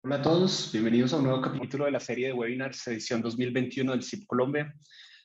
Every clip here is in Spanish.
Hola a todos, bienvenidos a un nuevo capítulo de la serie de webinars edición 2021 del CIP Colombia.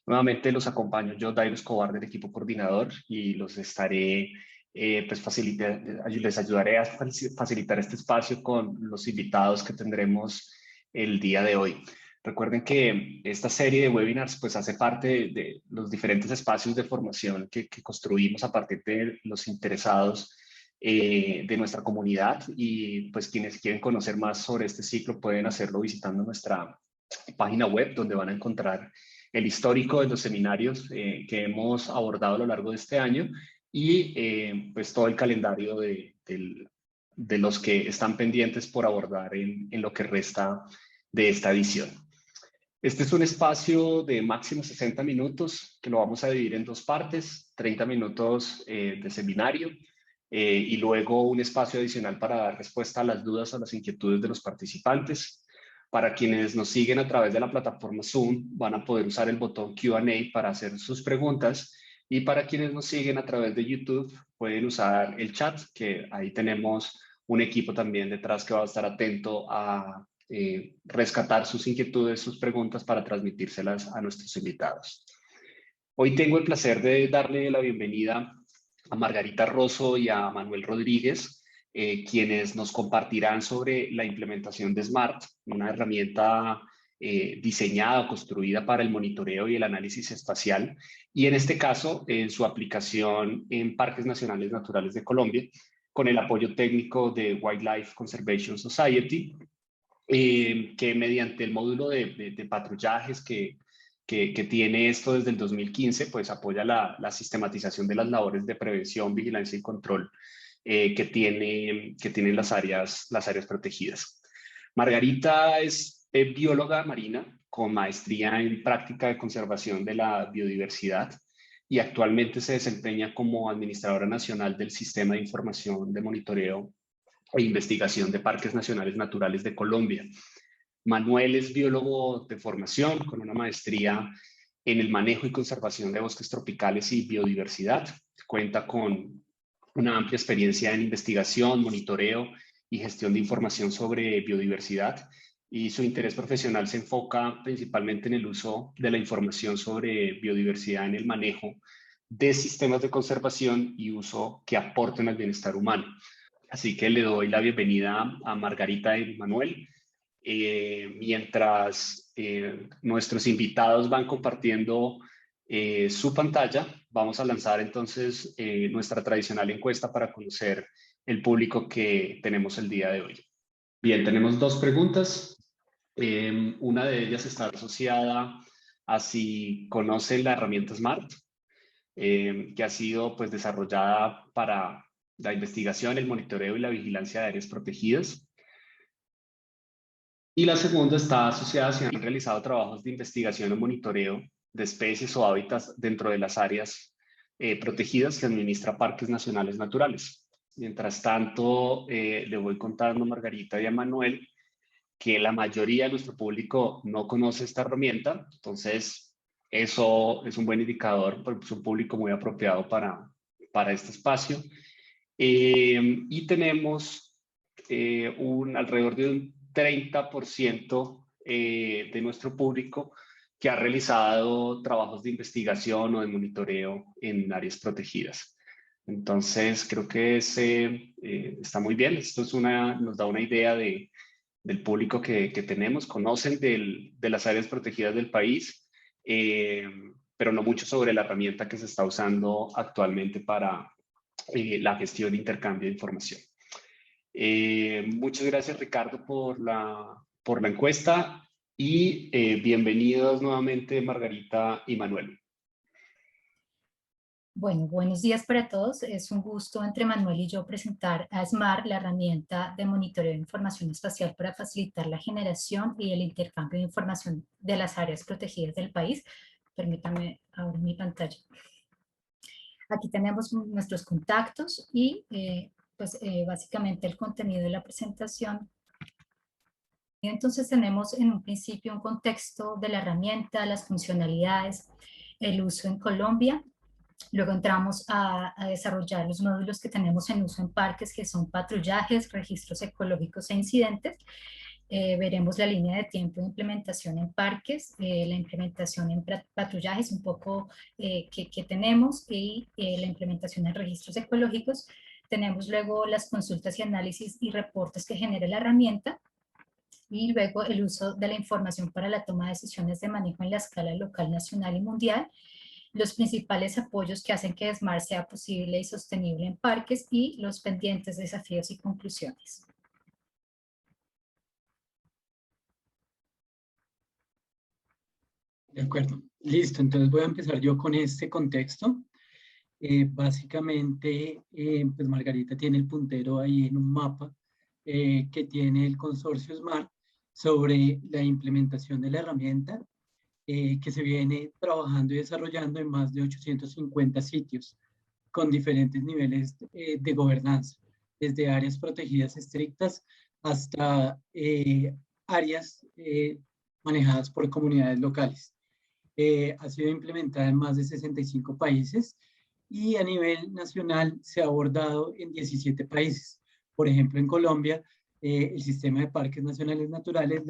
Nuevamente los acompaño yo, Dairo Escobar, del equipo coordinador, y los estaré, les ayudaré a facilitar este espacio con los invitados que tendremos el día de hoy. Recuerden que esta serie de webinars pues hace parte de los diferentes espacios de formación que construimos a partir de los interesados de nuestra comunidad, y pues quienes quieren conocer más sobre este ciclo pueden hacerlo visitando nuestra página web, donde van a encontrar el histórico de los seminarios que hemos abordado a lo largo de este año y pues todo el calendario de los que están pendientes por abordar en lo que resta de esta edición. Este es un espacio de máximo 60 minutos que lo vamos a dividir en dos partes: 30 minutos de seminario y luego un espacio adicional para dar respuesta a las dudas o las inquietudes de los participantes. Para quienes nos siguen a través de la plataforma Zoom, van a poder usar el botón Q&A para hacer sus preguntas, y para quienes nos siguen a través de YouTube pueden usar el chat, que ahí tenemos un equipo también detrás que va a estar atento a rescatar sus inquietudes, sus preguntas, para transmitírselas a nuestros invitados. Hoy tengo el placer de darle la bienvenida a Margarita Rosso y a Manuel Rodríguez, quienes nos compartirán sobre la implementación de SMART, una herramienta diseñada o construida para el monitoreo y el análisis espacial, y en este caso en su aplicación en Parques Nacionales Naturales de Colombia, con el apoyo técnico de Wildlife Conservation Society, que mediante el módulo de patrullajes que tiene esto desde el 2015, pues apoya la sistematización de las labores de prevención, vigilancia y control que tienen las áreas protegidas. Margarita es bióloga marina con maestría en práctica de conservación de la biodiversidad y actualmente se desempeña como administradora nacional del Sistema de Información de Monitoreo e Investigación de Parques Nacionales Naturales de Colombia. Manuel es biólogo de formación con una maestría en el manejo y conservación de bosques tropicales y biodiversidad. Cuenta con una amplia experiencia en investigación, monitoreo y gestión de información sobre biodiversidad, y su interés profesional se enfoca principalmente en el uso de la información sobre biodiversidad en el manejo de sistemas de conservación y uso que aporten al bienestar humano. Así que le doy la bienvenida a Margarita y Manuel. Mientras nuestros invitados van compartiendo su pantalla, vamos a lanzar entonces nuestra tradicional encuesta para conocer el público que tenemos el día de hoy. Bien, tenemos dos preguntas. Una de ellas está asociada a si conocen la herramienta SMART, que ha sido pues desarrollada para la investigación, el monitoreo y la vigilancia de áreas protegidas. Y la segunda está asociada a si han realizado trabajos de investigación o monitoreo de especies o hábitats dentro de las áreas protegidas que administra Parques Nacionales Naturales. Mientras tanto, le voy contando a Margarita y a Manuel que la mayoría de nuestro público no conoce esta herramienta, entonces eso es un buen indicador, porque es un público muy apropiado para este espacio. Y tenemos alrededor de un 30% de nuestro público que ha realizado trabajos de investigación o de monitoreo en áreas protegidas. Entonces, creo que está muy bien. Esto nos da una idea del público que tenemos. Conocen de las áreas protegidas del país, pero no mucho sobre la herramienta que se está usando actualmente para la gestión de intercambio de información. Muchas gracias, Ricardo, por la encuesta, y bienvenidos nuevamente Margarita y Manuel. Bueno, buenos días para todos. Es un gusto entre Manuel y yo presentar a SMART, la herramienta de monitoreo de información espacial para facilitar la generación y el intercambio de información de las áreas protegidas del país. Permítanme abrir mi pantalla. Aquí tenemos nuestros contactos y básicamente el contenido de la presentación. Y entonces tenemos en un principio un contexto de la herramienta, las funcionalidades, el uso en Colombia. Luego entramos a desarrollar los módulos que tenemos en uso en parques, que son patrullajes, registros ecológicos e incidentes. Veremos la línea de tiempo de implementación en parques, la implementación en patrullajes, un poco que tenemos, y la implementación en registros ecológicos. Tenemos luego las consultas y análisis y reportes que genera la herramienta, y luego el uso de la información para la toma de decisiones de manejo en la escala local, nacional y mundial, los principales apoyos que hacen que SMART sea posible y sostenible en parques, y los pendientes desafíos y conclusiones. De acuerdo, listo. Entonces voy a empezar yo con este contexto. Básicamente, pues Margarita tiene el puntero ahí en un mapa que tiene el consorcio SMART sobre la implementación de la herramienta que se viene trabajando y desarrollando en más de 850 sitios con diferentes niveles de gobernanza, desde áreas protegidas estrictas hasta áreas manejadas por comunidades locales. Ha sido implementada en más de 65 países y a nivel nacional se ha abordado en 17 países. Por ejemplo, en Colombia, el sistema de parques nacionales naturales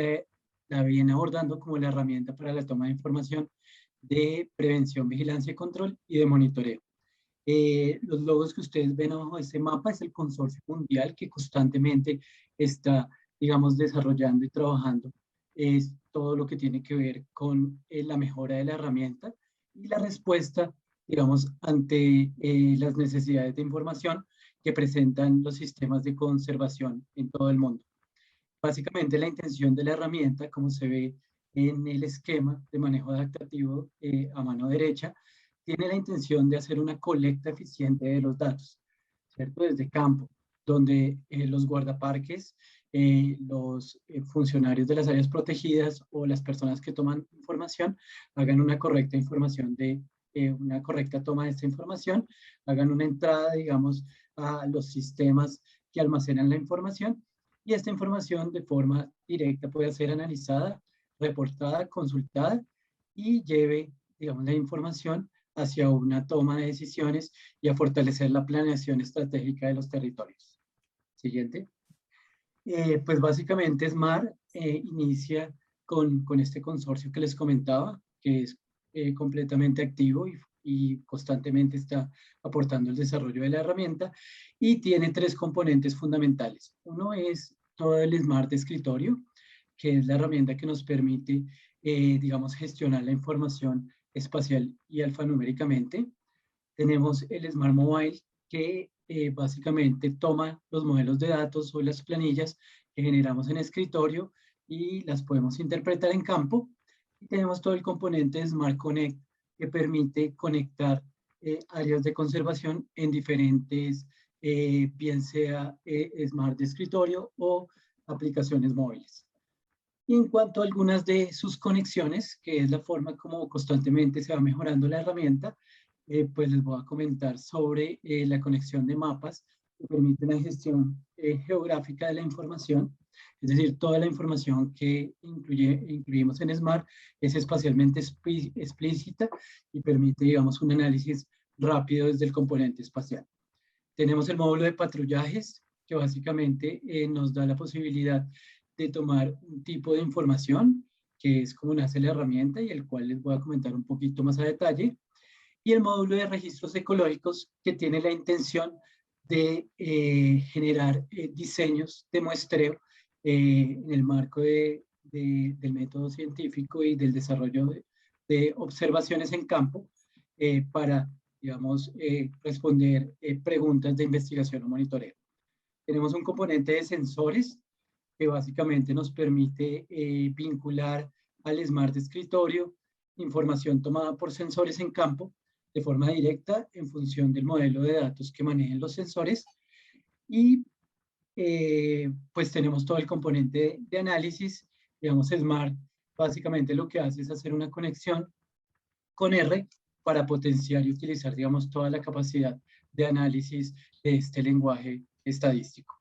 la viene abordando como la herramienta para la toma de información de prevención, vigilancia y control y de monitoreo. Los logos que ustedes ven abajo de este mapa es el consorcio mundial que constantemente está, digamos, desarrollando y trabajando es todo lo que tiene que ver con la mejora de la herramienta y la respuesta, digamos, ante las necesidades de información que presentan los sistemas de conservación en todo el mundo. Básicamente la intención de la herramienta, como se ve en el esquema de manejo adaptativo a mano derecha, tiene la intención de hacer una colecta eficiente de los datos, ¿cierto? Desde campo, donde los guardaparques, los funcionarios de las áreas protegidas o las personas que toman información hagan una correcta información una correcta toma de esta información, hagan una entrada, digamos, a los sistemas que almacenan la información, y esta información de forma directa puede ser analizada, reportada, consultada y lleve, digamos, la información hacia una toma de decisiones y a fortalecer la planeación estratégica de los territorios. Siguiente. Pues básicamente SMART inicia con este consorcio que les comentaba, que es completamente activo y constantemente está aportando el desarrollo de la herramienta, y tiene tres componentes fundamentales. Uno es todo el SMART de escritorio, que es la herramienta que nos permite, digamos, gestionar la información espacial y alfanuméricamente. Tenemos el Smart Mobile, que básicamente toma los modelos de datos o las planillas que generamos en escritorio y las podemos interpretar en campo. Y tenemos todo el componente de Smart Connect, que permite conectar áreas de conservación en diferentes, bien sea Smart de escritorio o aplicaciones móviles. Y en cuanto a algunas de sus conexiones, que es la forma como constantemente se va mejorando la herramienta, pues les voy a comentar sobre la conexión de mapas que permiten la gestión geográfica de la información. Es decir, toda la información que incluimos en SMART es espacialmente explícita y permite, digamos, un análisis rápido desde el componente espacial. Tenemos el módulo de patrullajes, que básicamente nos da la posibilidad de tomar un tipo de información, que es como nace la herramienta y el cual les voy a comentar un poquito más a detalle, y el módulo de registros ecológicos, que tiene la intención de generar diseños de muestreo en el marco del método científico y del desarrollo de observaciones en campo para, digamos, responder preguntas de investigación o monitoreo. Tenemos un componente de sensores que básicamente nos permite vincular al SMART de escritorio información tomada por sensores en campo de forma directa en función del modelo de datos que manejen los sensores. Y pues tenemos todo el componente de análisis. Digamos, SMART básicamente lo que hace es hacer una conexión con R para potenciar y utilizar, digamos, toda la capacidad de análisis de este lenguaje estadístico.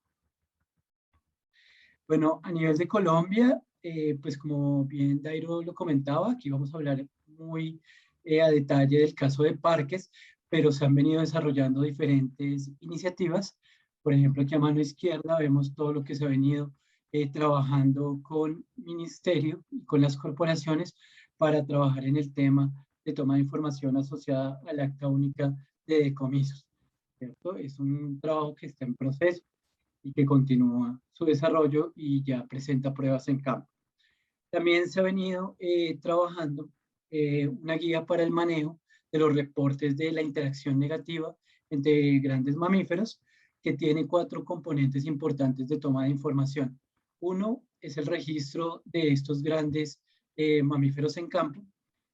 Bueno, a nivel de Colombia, pues como bien Dairo lo comentaba, aquí vamos a hablar muy a detalle del caso de parques, pero se han venido desarrollando diferentes iniciativas. Por ejemplo, aquí a mano izquierda vemos todo lo que se ha venido trabajando con ministerio y con las corporaciones para trabajar en el tema de toma de información asociada al acta única de decomisos, ¿cierto? Es un trabajo que está en proceso y que continúa su desarrollo y ya presenta pruebas en campo. También se ha venido trabajando una guía para el manejo de los reportes de la interacción negativa entre grandes mamíferos, que tiene 4 componentes importantes de toma de información. Uno es el registro de estos grandes mamíferos en campo.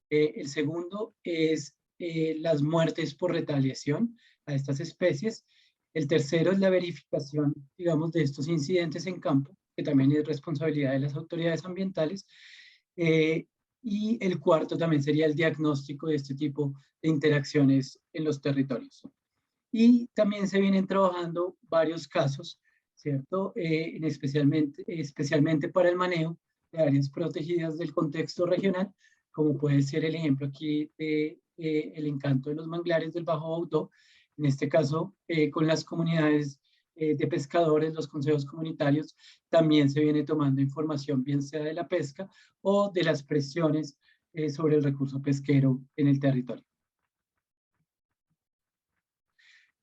El segundo es las muertes por retaliación a estas especies. El tercero es la verificación, digamos, de estos incidentes en campo, que también es responsabilidad de las autoridades ambientales. Y el cuarto también sería el diagnóstico de este tipo de interacciones en los territorios. Y también se vienen trabajando varios casos, ¿cierto? Especialmente para el manejo de áreas protegidas del contexto regional, como puede ser el ejemplo aquí de el encanto de los manglares del Bajo Baudó, en este caso con las comunidades de pescadores, los consejos comunitarios, también se viene tomando información, bien sea de la pesca o de las presiones sobre el recurso pesquero en el territorio.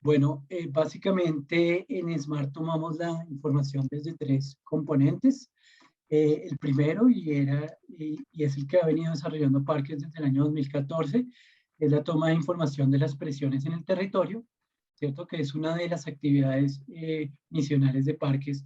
Bueno, básicamente en SMART tomamos la información desde 3 componentes. El primero, y es el que ha venido desarrollando Parques desde el año 2014, es la toma de información de las presiones en el territorio, ¿cierto? Que es una de las actividades misionales de Parques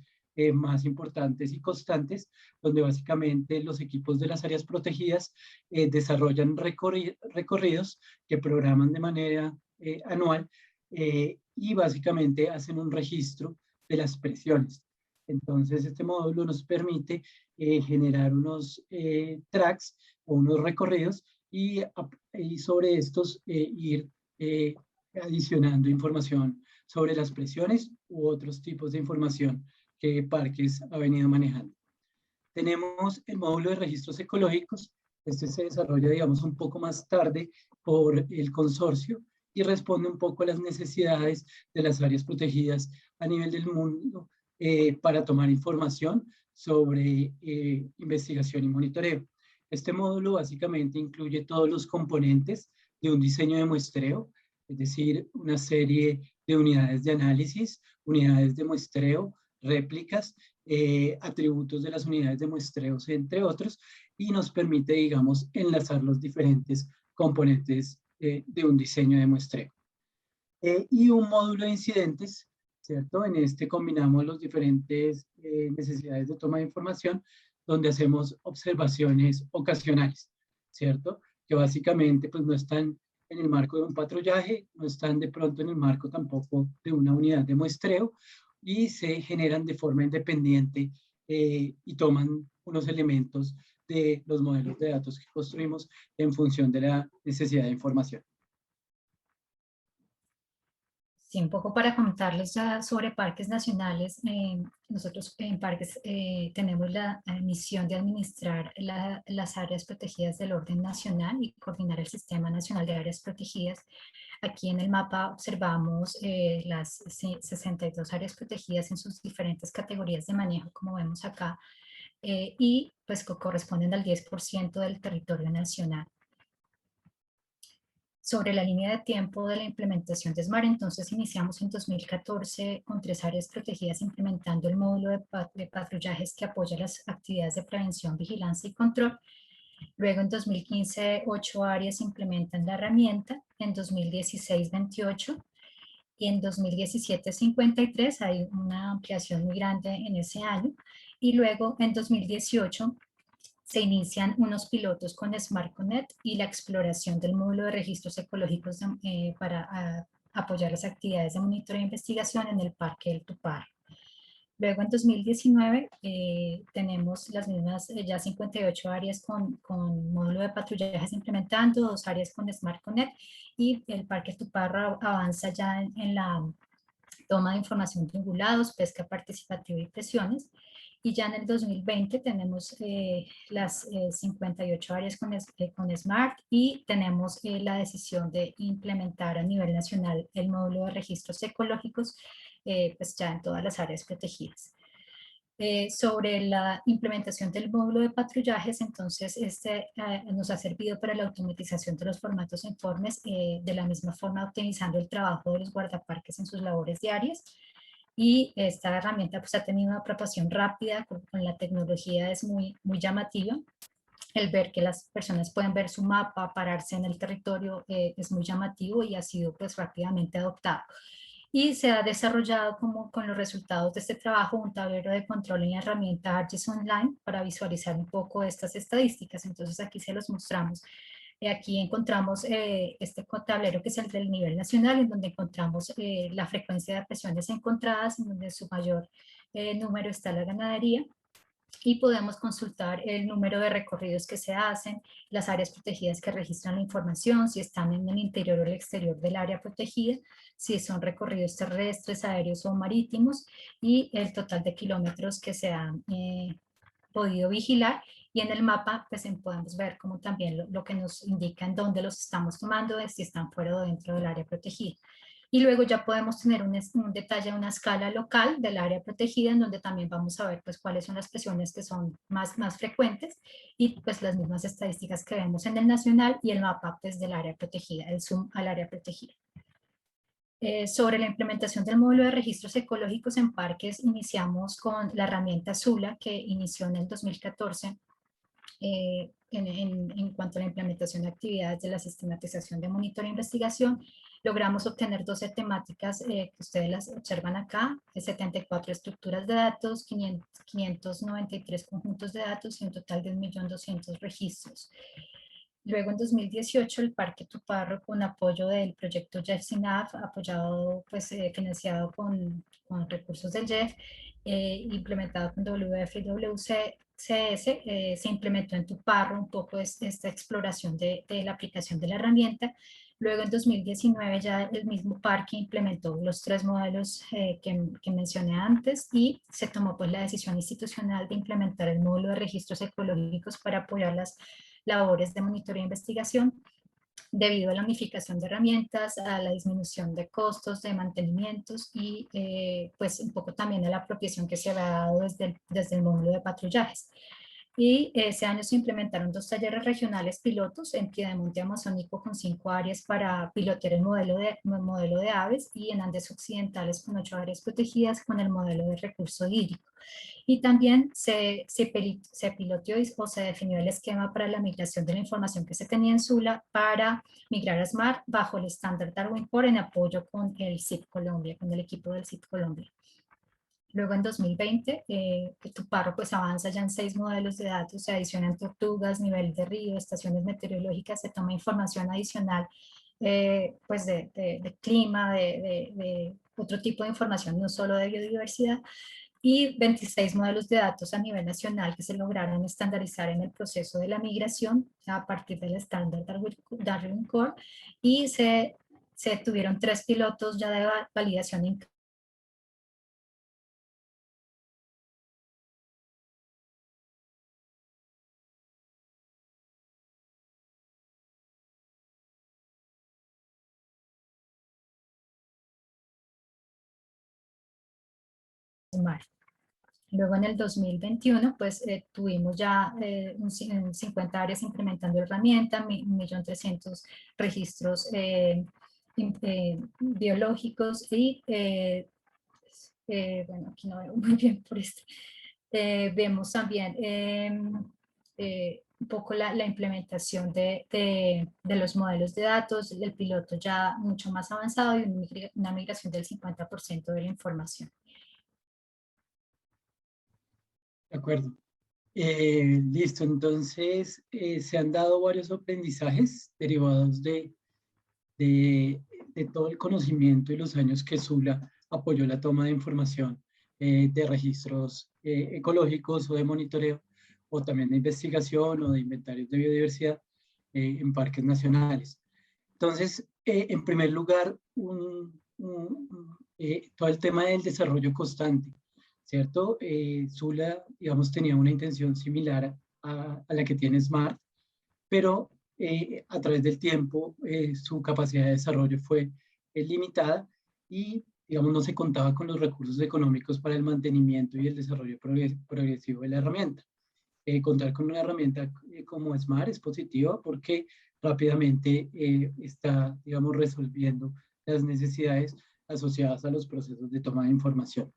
más importantes y constantes, donde básicamente los equipos de las áreas protegidas desarrollan recorridos que programan de manera anual y básicamente hacen un registro de las presiones. Entonces, este módulo nos permite generar unos tracks o unos recorridos y sobre estos ir adicionando información sobre las presiones u otros tipos de información que Parques ha venido manejando. Tenemos el módulo de registros ecológicos. Este se desarrolla, digamos, un poco más tarde por el consorcio y responde un poco a las necesidades de las áreas protegidas a nivel del mundo para tomar información sobre investigación y monitoreo. Este módulo básicamente incluye todos los componentes de un diseño de muestreo, es decir, una serie de unidades de análisis, unidades de muestreo, réplicas, atributos de las unidades de muestreos, entre otros, y nos permite, digamos, enlazar los diferentes componentes de un diseño de muestreo. Y un módulo de incidentes, ¿cierto? En este combinamos las diferentes necesidades de toma de información, donde hacemos observaciones ocasionales, ¿cierto? Que básicamente pues no están en el marco de un patrullaje, no están de pronto en el marco tampoco de una unidad de muestreo, y se generan de forma independiente y toman unos elementos de los modelos de datos que construimos en función de la necesidad de información. Sí, un poco para contarles ya sobre parques nacionales. Nosotros en parques tenemos la misión de administrar las áreas protegidas del orden nacional y coordinar el Sistema Nacional de Áreas Protegidas. Aquí en el mapa observamos las 62 áreas protegidas en sus diferentes categorías de manejo, como vemos acá, y pues corresponden al 10% del territorio nacional. Sobre la línea de tiempo de la implementación de SMART, entonces iniciamos en 2014 con 3 áreas protegidas implementando el módulo de patrullajes que apoya las actividades de prevención, vigilancia y control. Luego en 2015 8 áreas implementan la herramienta, en 2016 28 y en 2017 53, hay una ampliación muy grande en ese año. Y luego en 2018 se inician unos pilotos con Smart Connect y la exploración del módulo de registros ecológicos para apoyar las actividades de monitoreo e investigación en el Parque del Tupar. Luego en 2019 tenemos las mismas ya 58 áreas con módulo de patrullajes implementando, 2 áreas con Smart Connect, y el Parque Tuparra avanza ya en la toma de información de ungulados, pesca participativa y presiones. Y ya en el 2020 tenemos las 58 áreas con SMART y tenemos la decisión de implementar a nivel nacional el módulo de registros ecológicos pues ya en todas las áreas protegidas. Sobre la implementación del módulo de patrullajes, entonces nos ha servido para la automatización de los formatos de informes, de la misma forma optimizando el trabajo de los guardaparques en sus labores diarias. Y esta herramienta pues ha tenido una aprobación rápida, con la tecnología es muy llamativa. El ver que las personas pueden ver su mapa, pararse en el territorio, es muy llamativo y ha sido pues rápidamente adoptado. Y se ha desarrollado como con los resultados de este trabajo un tablero de control en la herramienta ArcGIS Online para visualizar un poco estas estadísticas. Entonces aquí se los mostramos. Aquí encontramos este tablero que es el del nivel nacional, en donde encontramos la frecuencia de presiones encontradas, en donde su mayor número está la ganadería. Y podemos consultar el número de recorridos que se hacen, las áreas protegidas que registran la información, si están en el interior o el exterior del área protegida, si son recorridos terrestres, aéreos o marítimos, y el total de kilómetros que se han podido vigilar. Y en el mapa pues podemos ver como también lo que nos indica en dónde los estamos tomando, si están fuera o dentro del área protegida. Y luego ya podemos tener un detalle, una escala local del área protegida, en donde también vamos a ver pues cuáles son las presiones que son más frecuentes, y pues las mismas estadísticas que vemos en el nacional y el mapa pues del área protegida, el zoom al área protegida. Sobre la implementación del módulo de registros ecológicos en parques, iniciamos con la herramienta Zula, que inició en el 2014, en cuanto a la implementación de actividades de la sistematización de monitoreo e investigación. Logramos obtener 12 temáticas que ustedes las observan acá, 74 estructuras de datos, 593 conjuntos de datos y un total de 1.200.000 registros. Luego, en 2018, el Parque Tuparro, con apoyo del proyecto JEF-SINAF, apoyado, pues, financiado con recursos del JEF, implementado con WF y WCS, se implementó en Tuparro un poco esta exploración de la aplicación de la herramienta. Luego, en 2019, ya el mismo parque implementó los 3 modelos que mencioné antes, y se tomó pues la decisión institucional de implementar el módulo de registros ecológicos para apoyar las labores de monitoreo e investigación, debido a la unificación de herramientas, a la disminución de costos de mantenimientos y pues un poco también a la apropiación que se había dado desde el módulo de patrullajes. Y ese año se implementaron 2 talleres regionales pilotos en Piedemonte Amazónico con 5 áreas para pilotear el modelo de aves, y en Andes Occidentales con 8 áreas protegidas con el modelo de recurso hídrico. Y también se piloteó o se definió el esquema para la migración de la información que se tenía en Zula para migrar a SMART bajo el estándar Darwin Core, en apoyo con el CIP Colombia, con el equipo del CIP Colombia. Luego, en 2020, Tuparro pues avanza ya en 6 modelos de datos, se adicionan tortugas, nivel de río, estaciones meteorológicas, se toma información adicional pues de clima, de otro tipo de información, no solo de biodiversidad, y 26 modelos de datos a nivel nacional que se lograron estandarizar en el proceso de la migración a partir del estándar Darwin Core, y se tuvieron 3 pilotos ya de validación mar. Luego, en el 2021, pues tuvimos ya 50 áreas implementando herramienta, 1.300.000 registros biológicos, y bueno, aquí no veo muy bien por esto. Vemos también un poco la implementación de los modelos de datos, el piloto ya mucho más avanzado, y una migración del 50% de la información. De acuerdo. Listo, entonces se han dado varios aprendizajes derivados de todo el conocimiento y los años que Zula apoyó la toma de información de registros ecológicos o de monitoreo, o también de investigación o de inventarios de biodiversidad en parques nacionales. Entonces, en primer lugar, todo el tema del desarrollo constante, ¿cierto? Zula, digamos, tenía una intención similar a la que tiene SMART, pero a través del tiempo su capacidad de desarrollo fue limitada, y digamos, no se contaba con los recursos económicos para el mantenimiento y el desarrollo progresivo de la herramienta. Contar con una herramienta como SMART es positiva porque rápidamente está, digamos, resolviendo las necesidades asociadas a los procesos de toma de información.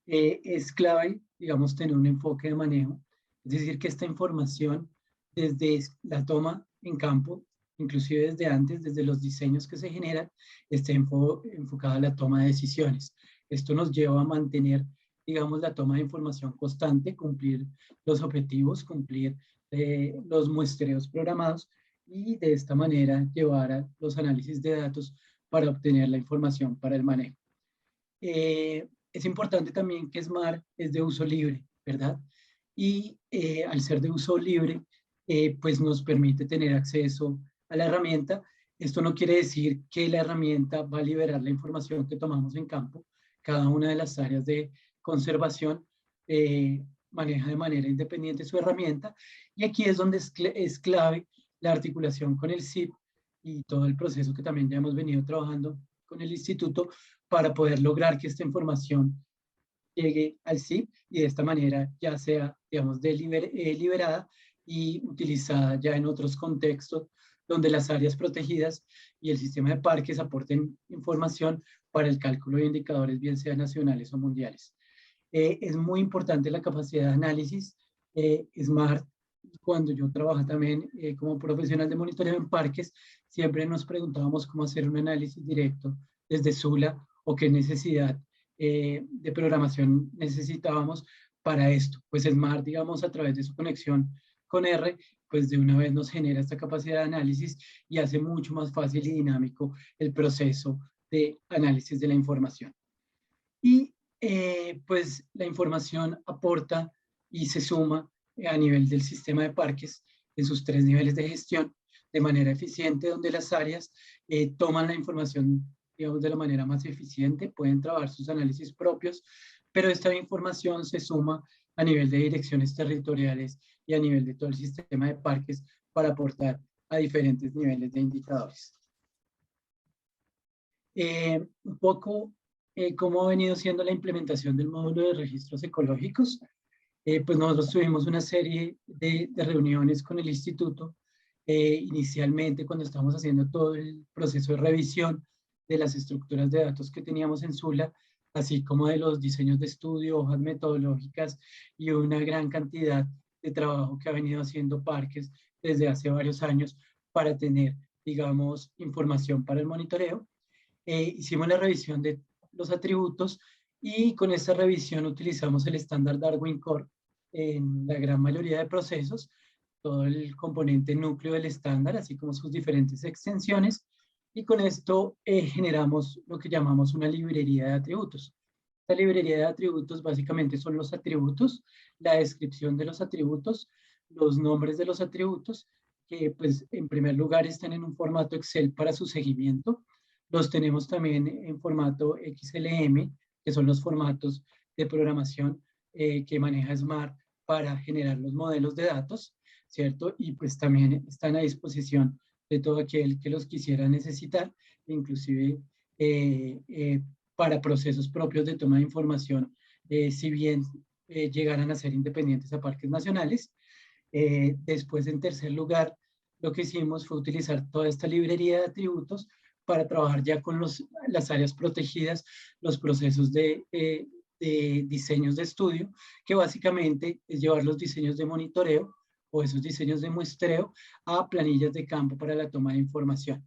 Es clave, digamos, tener un enfoque de manejo, es decir, que esta información desde la toma en campo, inclusive desde antes, desde los diseños que se generan, esté enfocada a la toma de decisiones. Esto nos lleva a mantener, digamos, la toma de información constante, cumplir los objetivos, cumplir los muestreos programados y de esta manera llevar a los análisis de datos para obtener la información para el manejo. Es importante también que SMART es de uso libre, ¿verdad? Y al ser de uso libre, pues nos permite tener acceso a la herramienta. Esto no quiere decir que la herramienta va a liberar la información que tomamos en campo. Cada una de las áreas de conservación maneja de manera independiente su herramienta. Y aquí es donde es clave la articulación con el CIP y todo el proceso que también ya hemos venido trabajando con el instituto para poder lograr que esta información llegue al CIP y de esta manera ya sea, digamos, liberada y utilizada ya en otros contextos donde las áreas protegidas y el sistema de parques aporten información para el cálculo de indicadores, bien sean nacionales o mundiales. Es muy importante la capacidad de análisis. SMART, cuando yo trabajaba también como profesional de monitoreo en parques, siempre nos preguntábamos cómo hacer un análisis directo desde Sula o qué necesidad de programación necesitábamos para esto. Pues SMART, digamos, a través de su conexión con R, pues de una vez nos genera esta capacidad de análisis y hace mucho más fácil y dinámico el proceso de análisis de la información. Y pues la información aporta y se suma a nivel del sistema de parques en sus 3 niveles de gestión de manera eficiente, donde las áreas toman la información, digamos, de la manera más eficiente, pueden trabajar sus análisis propios, pero esta información se suma a nivel de direcciones territoriales y a nivel de todo el sistema de parques para aportar a diferentes niveles de indicadores. Un poco cómo ha venido siendo la implementación del módulo de registros ecológicos. Pues nosotros tuvimos una serie de reuniones con el instituto, inicialmente cuando estábamos haciendo todo el proceso de revisión de las estructuras de datos que teníamos en Sula, así como de los diseños de estudio, hojas metodológicas y una gran cantidad de trabajo que ha venido haciendo Parques desde hace varios años para tener, digamos, información para el monitoreo. Hicimos la revisión de los atributos y con esta revisión utilizamos el estándar Darwin Core en la gran mayoría de procesos, todo el componente núcleo del estándar, así como sus diferentes extensiones, y con esto generamos lo que llamamos una librería de atributos. Esta librería de atributos básicamente son los atributos, la descripción de los atributos, los nombres de los atributos, que pues en primer lugar están en un formato Excel para su seguimiento. Los tenemos también en formato XLM, que son los formatos de programación que maneja SMART para generar los modelos de datos, ¿cierto? Y pues también están a disposición de todo aquel que los quisiera necesitar, inclusive para procesos propios de toma de información, si bien llegaran a ser independientes a parques nacionales. Después, en tercer lugar, lo que hicimos fue utilizar toda esta librería de atributos para trabajar ya con las áreas protegidas, los procesos de diseños de estudio, que básicamente es llevar los diseños de monitoreo o esos diseños de muestreo a planillas de campo para la toma de información.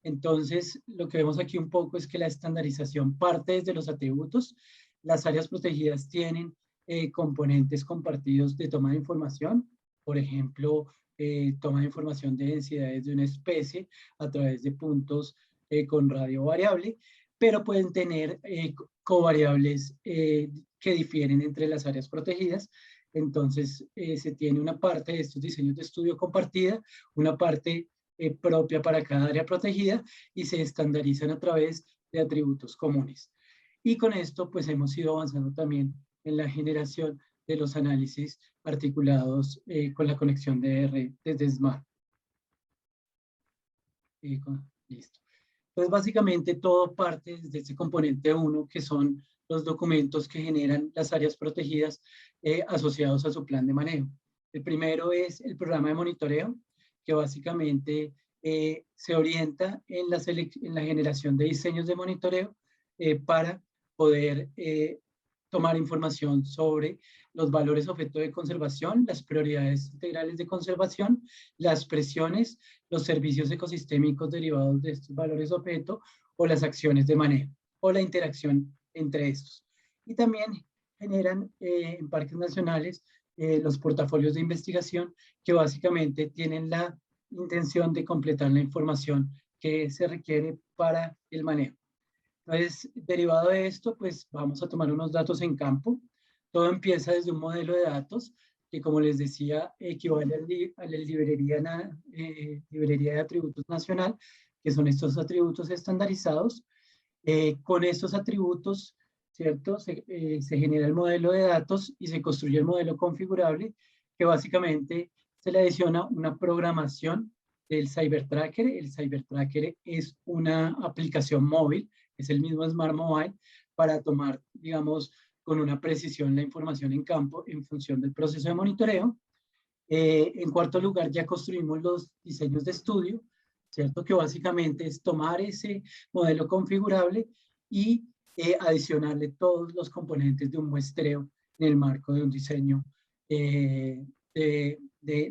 Entonces, lo que vemos aquí un poco es que la estandarización parte desde los atributos. Las áreas protegidas tienen componentes compartidos de toma de información, por ejemplo, toma de información de densidades de una especie a través de puntos con radio variable, pero pueden tener covariables que difieren entre las áreas protegidas. Entonces, se tiene una parte de estos diseños de estudio compartida, una parte propia para cada área protegida y se estandarizan a través de atributos comunes. Y con esto, pues hemos ido avanzando también en la generación de los análisis articulados con la conexión de R desde SMART. Listo. Entonces, básicamente todo parte desde ese componente 1, que son los documentos que generan las áreas protegidas asociados a su plan de manejo. El primero es el programa de monitoreo, que básicamente se orienta en la generación de diseños de monitoreo para poder tomar información sobre los valores objeto de conservación, las prioridades integrales de conservación, las presiones, los servicios ecosistémicos derivados de estos valores objeto o las acciones de manejo o la interacción entre estos. Y también generan en parques nacionales los portafolios de investigación que básicamente tienen la intención de completar la información que se requiere para el manejo. Entonces, derivado de esto, pues vamos a tomar unos datos en campo. Todo empieza desde un modelo de datos que, como les decía, equivale a la librería de atributos nacional, que son estos atributos estandarizados. Con estos atributos, ¿cierto? Se genera el modelo de datos y se construye el modelo configurable, que básicamente se le adiciona una programación del CyberTracker. El CyberTracker es una aplicación móvil, es el mismo Smart Mobile, para tomar, digamos, con una precisión la información en campo en función del proceso de monitoreo. En cuarto lugar, ya construimos los diseños de estudio, ¿cierto? Que básicamente es tomar ese modelo configurable y adicionarle todos los componentes de un muestreo en el marco de un diseño de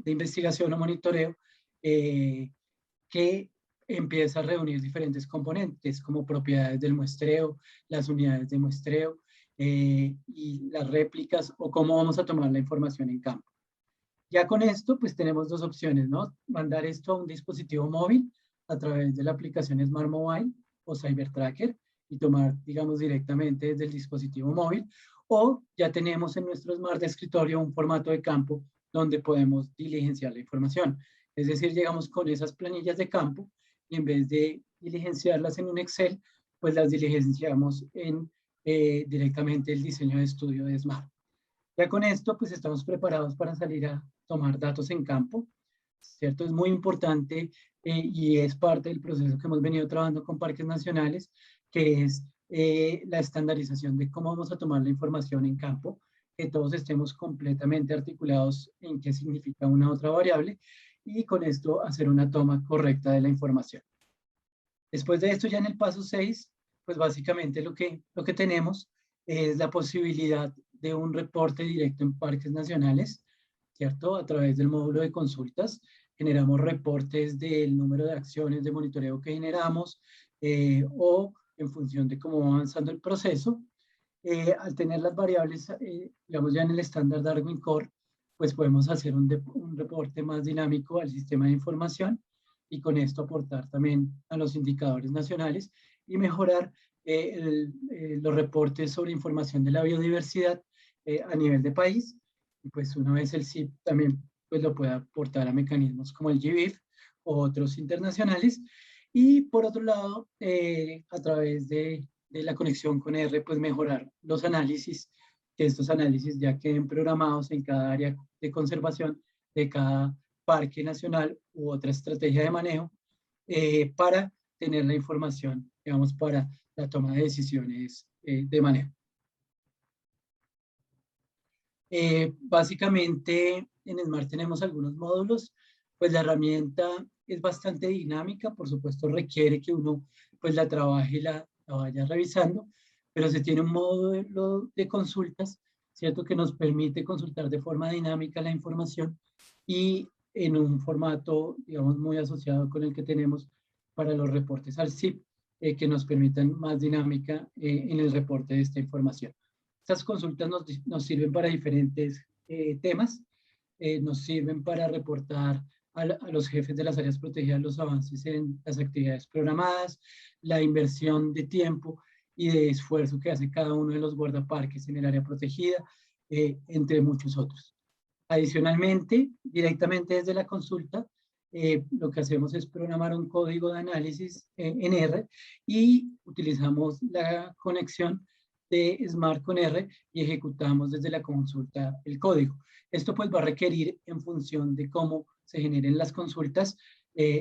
investigación o monitoreo que empieza a reunir diferentes componentes como propiedades del muestreo, las unidades de muestreo y las réplicas o cómo vamos a tomar la información en campo. Ya con esto, pues tenemos dos opciones, ¿no? Mandar esto a un dispositivo móvil a través de la aplicación Smart Mobile o CyberTracker y tomar, digamos, directamente desde el dispositivo móvil, o ya tenemos en nuestro Smart de escritorio un formato de campo donde podemos diligenciar la información. Es decir, llegamos con esas planillas de campo y en vez de diligenciarlas en un Excel, pues las diligenciamos en directamente el diseño de estudio de Smart. Ya con esto, pues estamos preparados para salir a tomar datos en campo, ¿cierto? Es muy importante y es parte del proceso que hemos venido trabajando con parques nacionales, que es la estandarización de cómo vamos a tomar la información en campo, que todos estemos completamente articulados en qué significa una otra variable y con esto hacer una toma correcta de la información. Después de esto, ya en el paso 6, pues básicamente lo que tenemos es la posibilidad de un reporte directo en parques nacionales, ¿cierto? A través del módulo de consultas, generamos reportes del número de acciones de monitoreo que generamos o en función de cómo va avanzando el proceso. Al tener las variables, digamos ya en el estándar Darwin Core, pues podemos hacer un reporte más dinámico al sistema de información y con esto aportar también a los indicadores nacionales y mejorar los reportes sobre información de la biodiversidad a nivel de país. Y pues una vez el CIP también pues lo puede aportar a mecanismos como el GBIF o otros internacionales. Y por otro lado, a través de la conexión con R, pues mejorar los análisis, que estos análisis ya queden programados en cada área de conservación de cada parque nacional u otra estrategia de manejo para tener la información, digamos, para la toma de decisiones de manejo. Básicamente en Smart tenemos algunos módulos, pues la herramienta es bastante dinámica, por supuesto requiere que uno pues la trabaje y la vaya revisando, pero se tiene un módulo de consultas, ¿cierto? Que nos permite consultar de forma dinámica la información y en un formato, digamos, muy asociado con el que tenemos para los reportes al CIP, que nos permitan más dinámica en el reporte de esta información. Estas consultas nos sirven para diferentes temas, nos sirven para reportar a los jefes de las áreas protegidas los avances en las actividades programadas, la inversión de tiempo y de esfuerzo que hace cada uno de los guardaparques en el área protegida, entre muchos otros. Adicionalmente, directamente desde la consulta, lo que hacemos es programar un código de análisis en R y utilizamos la conexión de Smart con R y ejecutamos desde la consulta el código. Esto pues va a requerir en función de cómo se generen las consultas,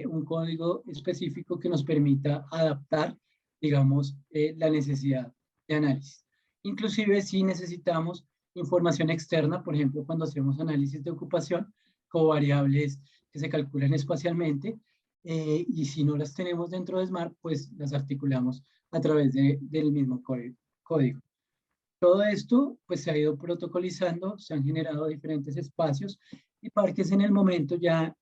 un código específico que nos permita adaptar, digamos, la necesidad de análisis. Inclusive si necesitamos información externa, por ejemplo, cuando hacemos análisis de ocupación, con variables que se calculan espacialmente, y si no las tenemos dentro de SMART, pues las articulamos a través del mismo código. Todo esto pues se ha ido protocolizando, se han generado diferentes espacios y Parques en el momento ya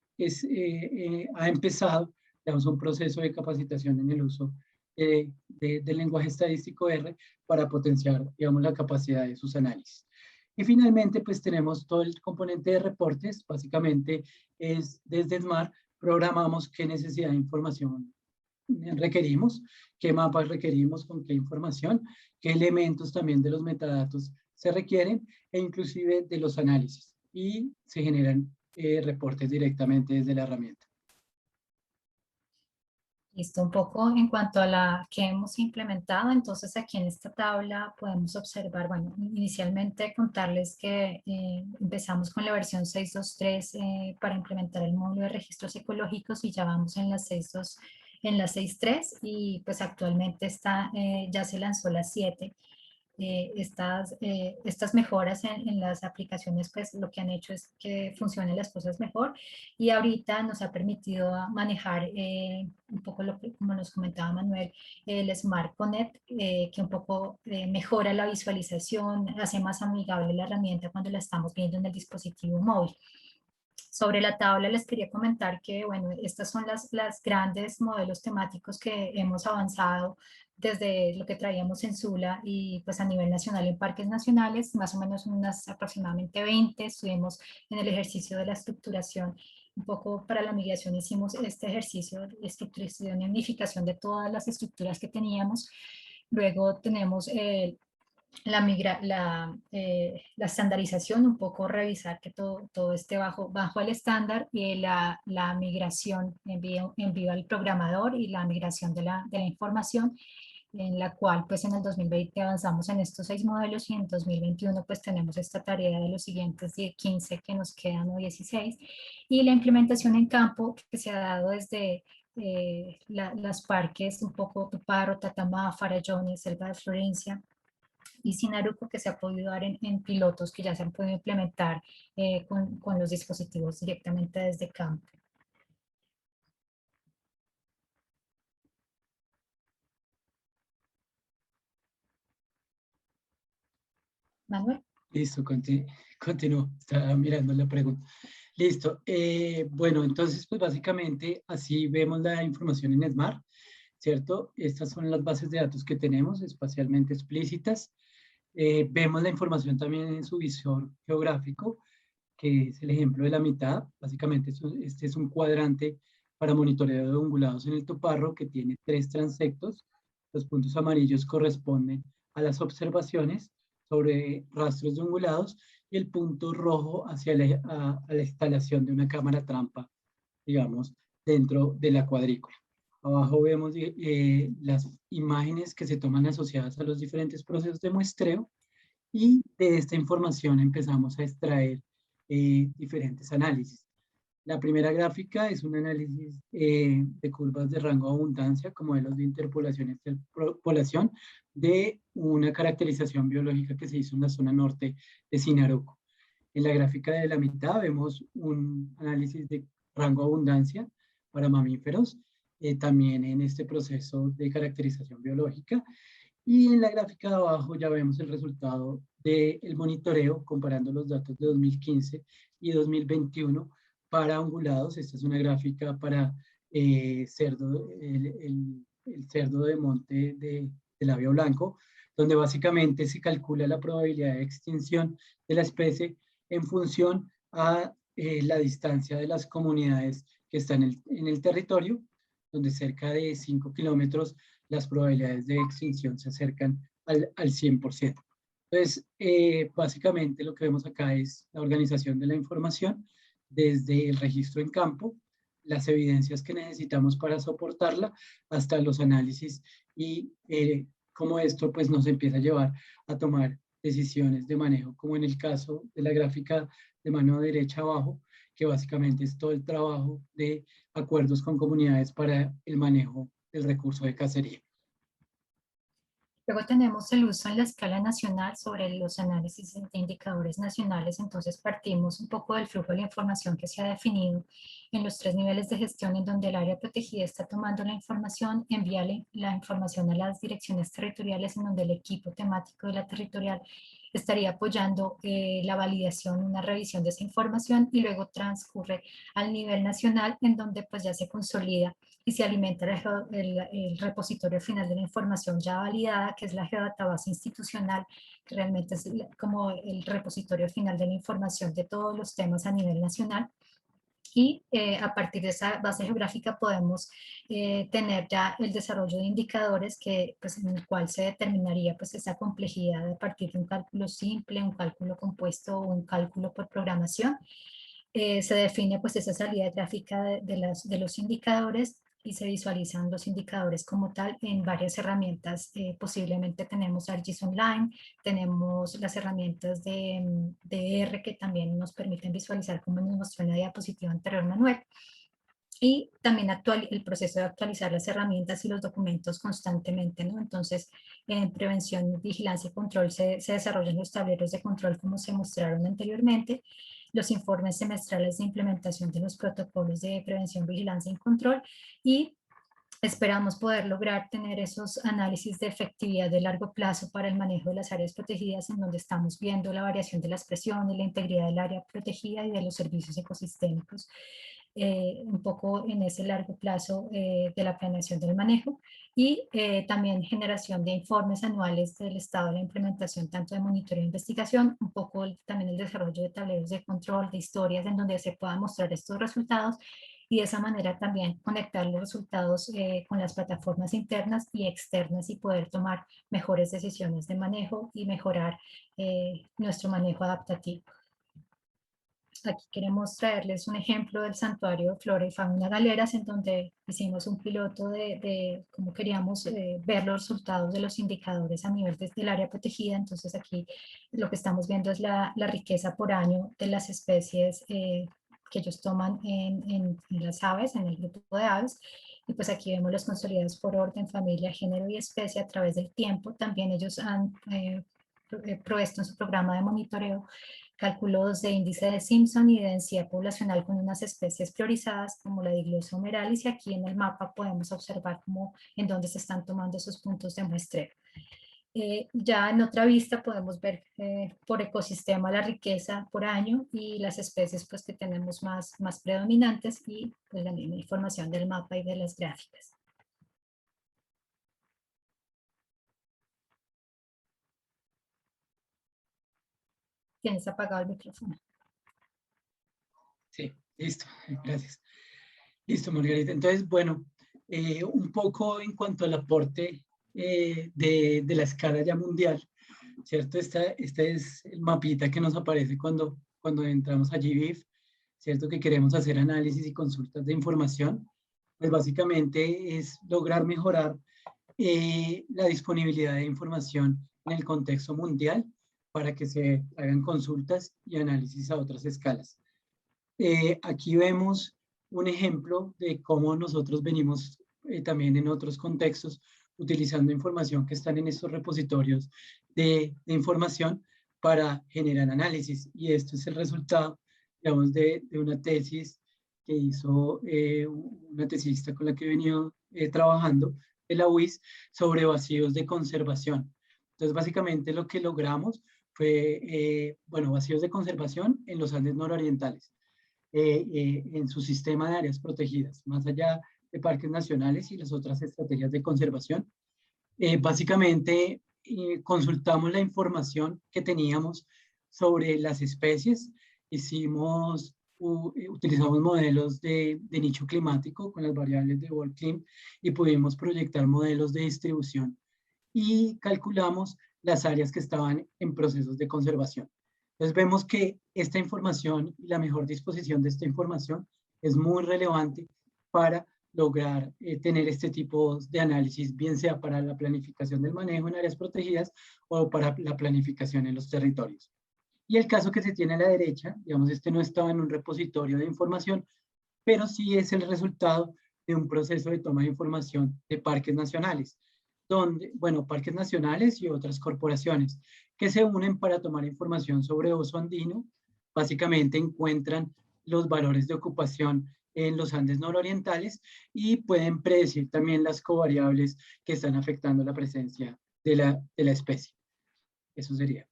ha empezado, digamos, un proceso de capacitación en el uso del lenguaje estadístico R para potenciar, digamos, la capacidad de sus análisis. Y finalmente, pues tenemos todo el componente de reportes, básicamente es desde SMART programamos qué necesidad de información requerimos, qué mapas requerimos, con qué información, qué elementos también de los metadatos se requieren e inclusive de los análisis y se generan reportes directamente desde la herramienta. Listo, un poco en cuanto a la que hemos implementado, entonces aquí en esta tabla podemos observar, bueno, inicialmente contarles que empezamos con la versión 6.2.3 para implementar el módulo de registros ecológicos y ya vamos en la 6.2, en la 6.3 y pues actualmente está, ya se lanzó la 7. Estas mejoras en las aplicaciones pues lo que han hecho es que funcionen las cosas mejor y ahorita nos ha permitido manejar un poco lo que, como nos comentaba Manuel, el Smart Connect, que un poco mejora la visualización, hace más amigable la herramienta cuando la estamos viendo en el dispositivo móvil. Sobre la tabla les quería comentar que, bueno, estas son las grandes modelos temáticos que hemos avanzado desde lo que traíamos en Sula y pues a nivel nacional en parques nacionales, más o menos unas aproximadamente 20, estuvimos en el ejercicio de la estructuración, un poco para la migración hicimos este ejercicio de estructuración y unificación de todas las estructuras que teníamos. Luego tenemos la estandarización, un poco revisar que todo esté bajo el estándar y la migración envío al programador y la migración de la información, en la cual pues en el 2020 avanzamos en estos 6 modelos y en 2021 pues tenemos esta tarea de los siguientes 15 que nos quedan o 16 y la implementación en campo que se ha dado desde las parques, un poco Tuparo, Tatamá, Farallones, Selva de Florencia y Sinaruco que se ha podido dar en pilotos que ya se han podido implementar con los dispositivos directamente desde campo. Manuel. Listo, continúo, estaba mirando la pregunta. Listo, bueno, entonces pues básicamente así vemos la información en SMART, ¿cierto? Estas son las bases de datos que tenemos, espacialmente explícitas. Vemos la información también en su visor geográfico, que es el ejemplo de la mitad. Básicamente este es un cuadrante para monitoreo de ungulados en el toparro que tiene 3 transectos. Los puntos amarillos corresponden a las observaciones sobre rastros de ungulados y el punto rojo hacia a la instalación de una cámara trampa, digamos, dentro de la cuadrícula. Abajo vemos las imágenes que se toman asociadas a los diferentes procesos de muestreo y de esta información empezamos a extraer diferentes análisis. La primera gráfica es un análisis de curvas de rango de abundancia con modelos de interpolación y extrapolación de una caracterización biológica que se hizo en la zona norte de Sinaruco. En la gráfica de la mitad vemos un análisis de rango de abundancia para mamíferos, también en este proceso de caracterización biológica. Y en la gráfica de abajo ya vemos el resultado del monitoreo comparando los datos de 2015 y 2021 para ungulados. Esta es una gráfica para cerdo, el cerdo de monte de labio blanco, donde básicamente se calcula la probabilidad de extinción de la especie en función a la distancia de las comunidades que están en el territorio, donde cerca de 5 kilómetros las probabilidades de extinción se acercan al 100%. Entonces, básicamente lo que vemos acá es la organización de la información desde el registro en campo, las evidencias que necesitamos para soportarla, hasta los análisis y cómo esto pues, nos empieza a llevar a tomar decisiones de manejo, como en el caso de la gráfica de mano derecha abajo, que básicamente es todo el trabajo de acuerdos con comunidades para el manejo del recurso de cacería. Luego tenemos el uso en la escala nacional sobre los análisis de indicadores nacionales. Entonces partimos un poco del flujo de la información que se ha definido en los 3 niveles de gestión, en donde el área protegida está tomando la información, envía la información a las direcciones territoriales, en donde el equipo temático de la territorial estaría apoyando la validación, una revisión de esa información, y luego transcurre al nivel nacional, en donde pues ya se consolida y se alimenta el repositorio final de la información ya validada, que es la geodatabase institucional, que realmente es como el repositorio final de la información de todos los temas a nivel nacional. Y a partir de esa base geográfica podemos tener ya el desarrollo de indicadores pues, en el cual se determinaría pues, esa complejidad a partir de un cálculo simple, un cálculo compuesto o un cálculo por programación. Se define pues, esa salida gráfica de los indicadores, y se visualizan los indicadores como tal en varias herramientas. Posiblemente tenemos ArcGIS Online, tenemos las herramientas de R, que también nos permiten visualizar, como nos mostró en la diapositiva anterior Manuel, y también el proceso de actualizar las herramientas y los documentos constantemente, ¿no? Entonces, en prevención, vigilancia y control se desarrollan los tableros de control como se mostraron anteriormente, los informes semestrales de implementación de los protocolos de prevención, vigilancia y control, y esperamos poder lograr tener esos análisis de efectividad de largo plazo para el manejo de las áreas protegidas, en donde estamos viendo la variación de las presiones, la integridad del área protegida y de los servicios ecosistémicos, un poco en ese largo plazo de la planeación del manejo, y también generación de informes anuales del estado de la implementación, tanto de monitoreo e investigación, un poco también el desarrollo de tableros de control, de historias en donde se puedan mostrar estos resultados, y de esa manera también conectar los resultados con las plataformas internas y externas, y poder tomar mejores decisiones de manejo y mejorar nuestro manejo adaptativo. Aquí queremos traerles un ejemplo del santuario de Flora y Fauna Galeras, en donde hicimos un piloto de cómo queríamos ver los resultados de los indicadores a nivel del área protegida. Entonces aquí lo que estamos viendo es la riqueza por año de las especies que ellos toman en las aves, en el grupo de aves. Y pues aquí vemos los consolidados por orden, familia, género y especie a través del tiempo. También ellos han propuesto en su programa de monitoreo cálculos de índice de Simpson y de densidad poblacional con unas especies priorizadas como la Diglosa humeralis, y aquí en el mapa podemos observar cómo, en dónde se están tomando esos puntos de muestreo. Ya en otra vista podemos ver por ecosistema la riqueza por año y las especies pues, que tenemos más predominantes, y pues, la misma información del mapa y de las gráficas. Tienes apagado el micrófono. Sí, listo, gracias. Listo, Margarita. Entonces, bueno, un poco en cuanto al aporte de la escala ya mundial, ¿cierto? Este es el mapita que nos aparece cuando entramos a GBIF, ¿cierto? Que queremos hacer análisis y consultas de información. Pues básicamente es lograr mejorar la disponibilidad de información en el contexto mundial para que se hagan consultas y análisis a otras escalas. Aquí vemos un ejemplo de cómo nosotros venimos también en otros contextos utilizando información que están en estos repositorios de información para generar análisis. Y esto es el resultado, digamos, de una tesis que hizo una tesista con la que he venido trabajando de la UIS sobre vacíos de conservación. Entonces, básicamente lo que logramos fue, bueno, vacíos de conservación en los Andes nororientales. En su sistema de áreas protegidas, más allá de parques nacionales y las otras estrategias de conservación. Básicamente, consultamos la información que teníamos sobre las especies, utilizamos modelos de nicho climático con las variables de WorldClim, y pudimos proyectar modelos de distribución y calculamos las áreas que estaban en procesos de conservación. Entonces vemos que esta información y la mejor disposición de esta información es muy relevante para lograr tener este tipo de análisis, bien sea para la planificación del manejo en áreas protegidas o para la planificación en los territorios. Y el caso que se tiene a la derecha, digamos, este no estaba en un repositorio de información, pero sí es el resultado de un proceso de toma de información de parques nacionales, donde, bueno, parques nacionales y otras corporaciones que se unen para tomar información sobre oso andino, básicamente encuentran los valores de ocupación en los Andes nororientales y pueden predecir también las covariables que están afectando la presencia de la especie. Eso sería.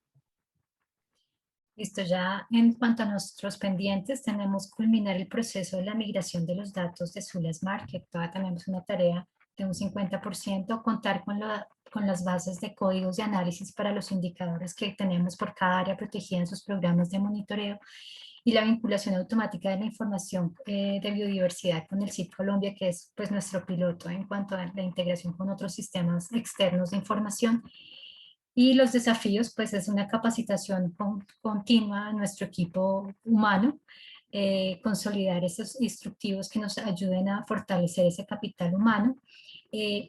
Listo, ya en cuanto a nuestros pendientes, tenemos que culminar el proceso de la migración de los datos de Zulasmar, que todavía tenemos una tarea de un 50%, contar con las bases de códigos de análisis para los indicadores que tenemos por cada área protegida en sus programas de monitoreo y la vinculación automática de la información de biodiversidad con el CIP Colombia, que es pues nuestro piloto en cuanto a la integración con otros sistemas externos de información. Y los desafíos, pues es una capacitación continua a nuestro equipo humano, consolidar esos instructivos que nos ayuden a fortalecer ese capital humano,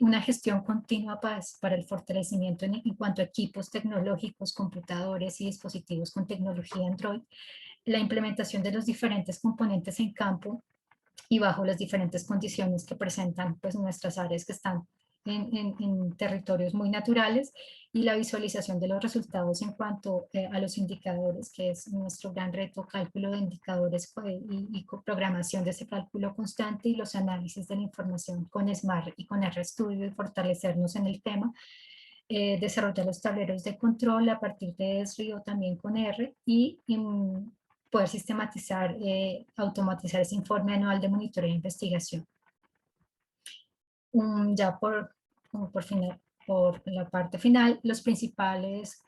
una gestión continua para el fortalecimiento en cuanto a equipos tecnológicos, computadores y dispositivos con tecnología Android, la implementación de los diferentes componentes en campo y bajo las diferentes condiciones que presentan pues, nuestras áreas que están en territorios muy naturales, y la visualización de los resultados en cuanto a los indicadores, que es nuestro gran reto, cálculo de indicadores y programación de ese cálculo constante, y los análisis de la información con SMART y con RStudio y fortalecernos en el tema. Desarrollar los tableros de control a partir de ESRI o también con R, y poder sistematizar, automatizar ese informe anual de monitoreo e investigación. Ya por la parte final, los principales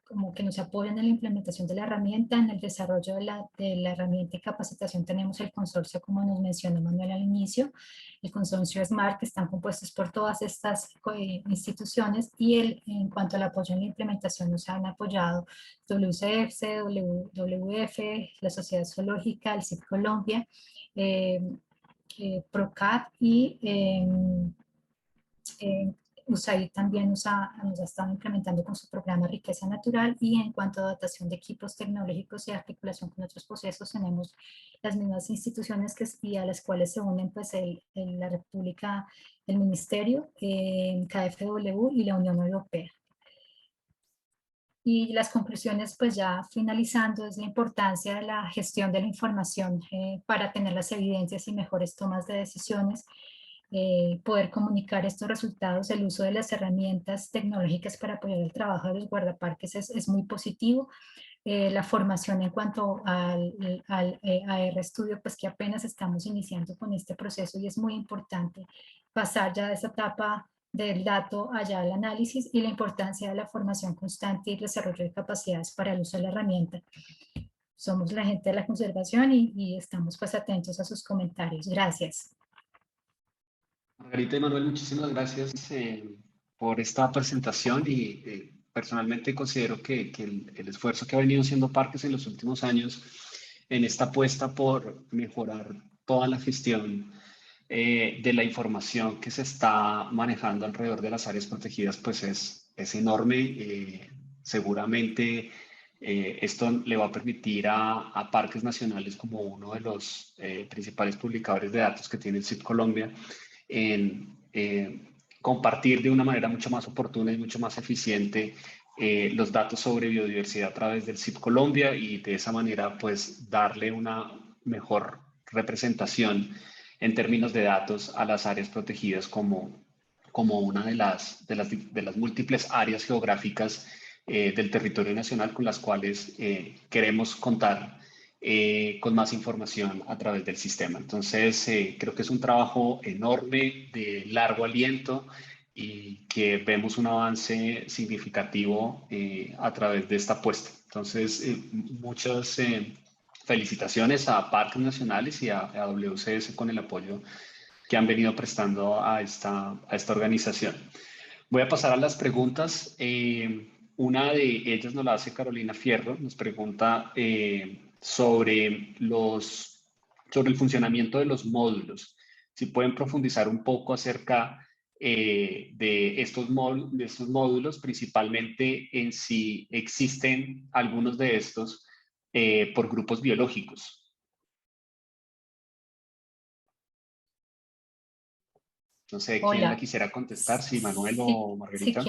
como que nos apoyan en la implementación de la herramienta, en el desarrollo de la herramienta y capacitación tenemos el consorcio, como nos mencionó Manuel al inicio, el consorcio SMART, que están compuestos por todas estas instituciones, y en cuanto al apoyo en la implementación nos han apoyado WCF, WWF, la Sociedad Zoológica, el CIP Colombia, PROCAT y USAID también nos ha estado implementando con su programa Riqueza Natural. Y en cuanto a dotación de equipos tecnológicos y articulación con otros procesos, tenemos las mismas instituciones y a las cuales se unen pues la República, el Ministerio, KfW y la Unión Europea. Y las conclusiones, pues ya finalizando, es la importancia de la gestión de la información para tener las evidencias y mejores tomas de decisiones, poder comunicar estos resultados, el uso de las herramientas tecnológicas para apoyar el trabajo de los guardaparques es muy positivo. La formación en cuanto al AR Studio, pues que apenas estamos iniciando con este proceso y es muy importante pasar ya de esa etapa del dato allá al análisis, y la importancia de la formación constante y el desarrollo de capacidades para el uso de la herramienta. Somos la gente de la conservación y estamos pues atentos a sus comentarios. Gracias. Margarita y Manuel, muchísimas gracias por esta presentación, y personalmente considero que el esfuerzo que ha venido haciendo Parques en los últimos años en esta apuesta por mejorar toda la gestión de la información que se está manejando alrededor de las áreas protegidas, pues es enorme. Seguramente esto le va a permitir a Parques Nacionales, como uno de los principales publicadores de datos que tiene el CIP Colombia, en compartir de una manera mucho más oportuna y mucho más eficiente los datos sobre biodiversidad a través del CIP Colombia, y de esa manera pues darle una mejor representación en términos de datos a las áreas protegidas como una de las múltiples áreas geográficas del territorio nacional con las cuales queremos contar con más información a través del sistema. Entonces, creo que es un trabajo enorme, de largo aliento, y que vemos un avance significativo a través de esta apuesta. Entonces, muchas felicitaciones a Parques Nacionales y a WCS con el apoyo que han venido prestando a esta organización. Voy a pasar a las preguntas. Una de ellas nos la hace Carolina Fierro, nos pregunta sobre el funcionamiento de los módulos. Si pueden profundizar un poco acerca de estos módulos, principalmente en si existen algunos de estos por grupos biológicos. No sé quién la Hola, quisiera contestar, si Manuel o Margarita.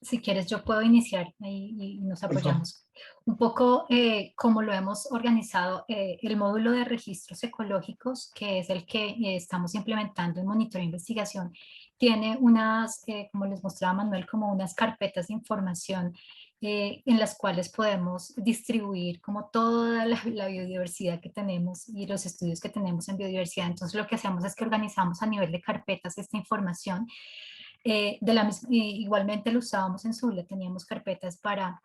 si quieres yo puedo iniciar y nos Por favor. apoyamos. Un poco como lo hemos organizado, el módulo de registros ecológicos, que es el que estamos implementando en monitoreo e investigación, tiene unas, como les mostraba Manuel, como unas carpetas de información en las cuales podemos distribuir como toda la biodiversidad que tenemos y los estudios que tenemos en biodiversidad. Entonces lo que hacemos es que organizamos a nivel de carpetas esta información. Igualmente lo usábamos en Zulia, teníamos carpetas para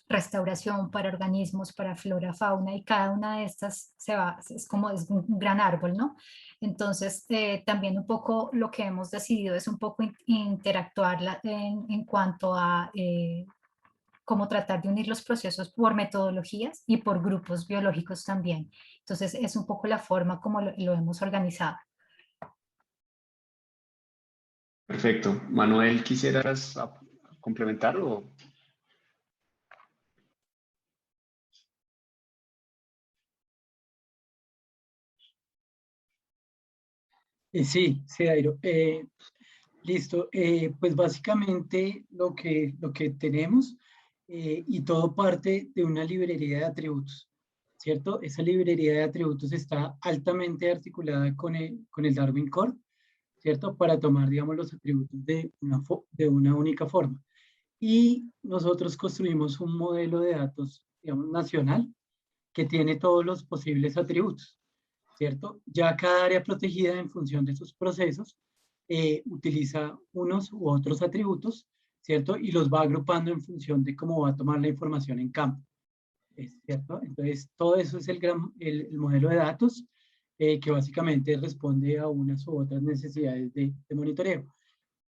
restauración, para organismos, para flora, fauna, y cada una de estas es un gran árbol, ¿no? Entonces, también un poco lo que hemos decidido es un poco interactuar en cuanto a cómo tratar de unir los procesos por metodologías y por grupos biológicos también. Entonces, es un poco la forma como lo hemos organizado. Perfecto. Manuel, ¿quisieras complementarlo? Sí, Dairo. Listo. Pues básicamente lo que tenemos y todo parte de una librería de atributos, ¿cierto? Esa librería de atributos está altamente articulada con el Darwin Core, ¿cierto? Para tomar, digamos, los atributos de una única forma. Y nosotros construimos un modelo de datos, digamos, nacional, que tiene todos los posibles atributos, ¿cierto? Ya cada área protegida en función de sus procesos utiliza unos u otros atributos, ¿cierto? Y los va agrupando en función de cómo va a tomar la información en campo, ¿cierto? Entonces, todo eso es el modelo de datos que básicamente responde a unas u otras necesidades de monitoreo.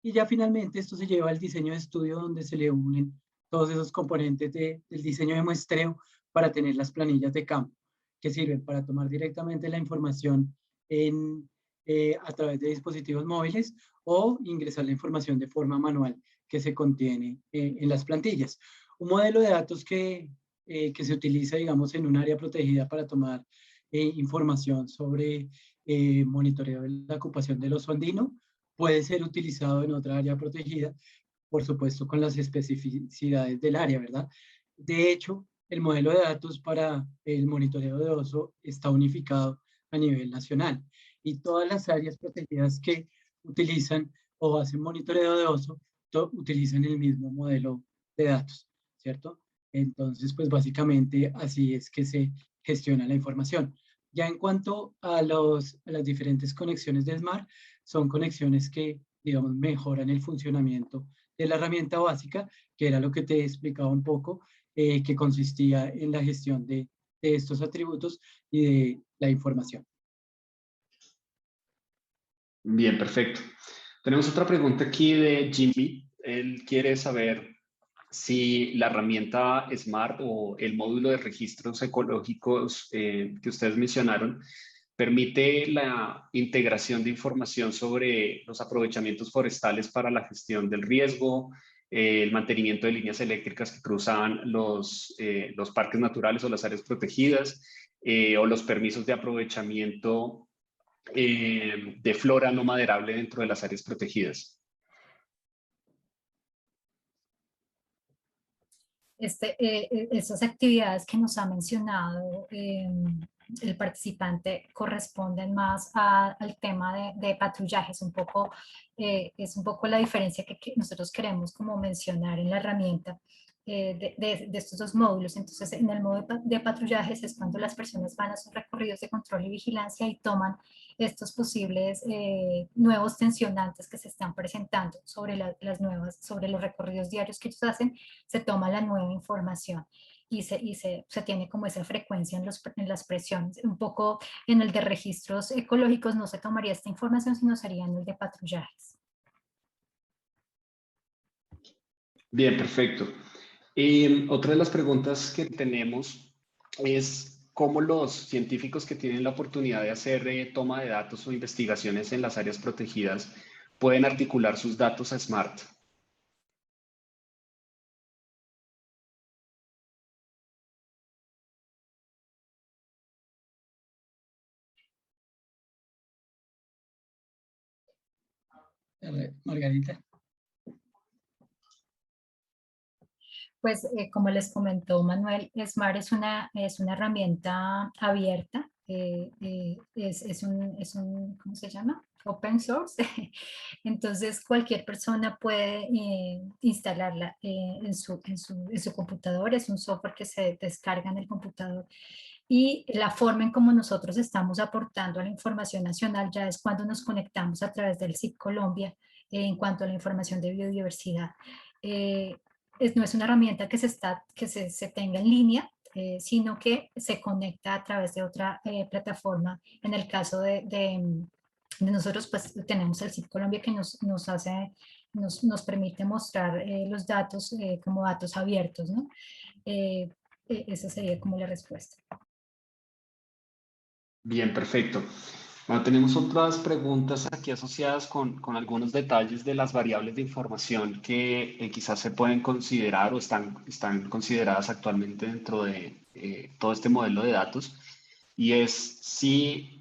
Y ya finalmente esto se lleva al diseño de estudio donde se le unen todos esos componentes del diseño de muestreo para tener las planillas de campo que sirven para tomar directamente la información a través de dispositivos móviles o ingresar la información de forma manual que se contiene en las plantillas. Un modelo de datos que se utiliza, digamos, en un área protegida para tomar información sobre monitoreo de la ocupación del oso andino, puede ser utilizado en otra área protegida, por supuesto con las especificidades del área, ¿verdad? De hecho, el modelo de datos para el monitoreo de oso está unificado a nivel nacional y todas las áreas protegidas que utilizan o hacen monitoreo de oso utilizan el mismo modelo de datos, ¿cierto? Entonces, pues básicamente así es que se gestiona la información. Ya en cuanto a las diferentes conexiones de SMART, son conexiones que, digamos, mejoran el funcionamiento de la herramienta básica, que era lo que te explicaba un poco, que consistía en la gestión de estos atributos y de la información. Bien, perfecto. Tenemos otra pregunta aquí de Jimmy. Él quiere saber si la herramienta SMART o el módulo de registros ecológicos que ustedes mencionaron permite la integración de información sobre los aprovechamientos forestales para la gestión del riesgo, el mantenimiento de líneas eléctricas que cruzan los parques naturales o las áreas protegidas, o los permisos de aprovechamiento de flora no maderable dentro de las áreas protegidas. Estas actividades que nos ha mencionado el participante corresponden más al tema de patrullajes. Es un poco la diferencia que nosotros queremos como mencionar en la herramienta de estos dos módulos. Entonces, en el módulo de patrullajes es cuando las personas van a sus recorridos de control y vigilancia y toman estos posibles nuevos tensionantes que se están presentando sobre sobre los recorridos diarios que ellos hacen. Se toma la nueva información y se tiene como esa frecuencia en las presiones. Un poco en el de registros ecológicos no se tomaría esta información, sino sería en el de patrullajes. Bien, perfecto. Otra de las preguntas que tenemos es cómo los científicos que tienen la oportunidad de hacer toma de datos o investigaciones en las áreas protegidas pueden articular sus datos a SMART. Margarita. Pues como les comentó Manuel, SMART es una herramienta abierta, es un, ¿cómo se llama? Open source. Entonces cualquier persona puede instalarla en su computador. Es un software que se descarga en el computador. Y la forma en cómo nosotros estamos aportando a la información nacional ya es cuando nos conectamos a través del CIP Colombia en cuanto a la información de biodiversidad. No es una herramienta que se tenga en línea, sino que se conecta a través de otra plataforma. En el caso de nosotros, pues tenemos el CIP Colombia que nos permite mostrar los datos como datos abiertos, ¿no? Esa sería como la respuesta. Bien, perfecto. Bueno, tenemos otras preguntas aquí asociadas con algunos detalles de las variables de información que quizás se pueden considerar o están consideradas actualmente dentro de todo este modelo de datos. Y es si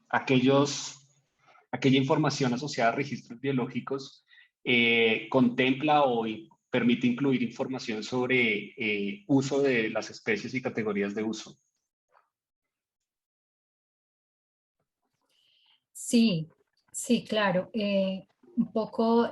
aquella información asociada a registros biológicos contempla o permite incluir información sobre uso de las especies y categorías de uso. Sí, sí, claro. Un poco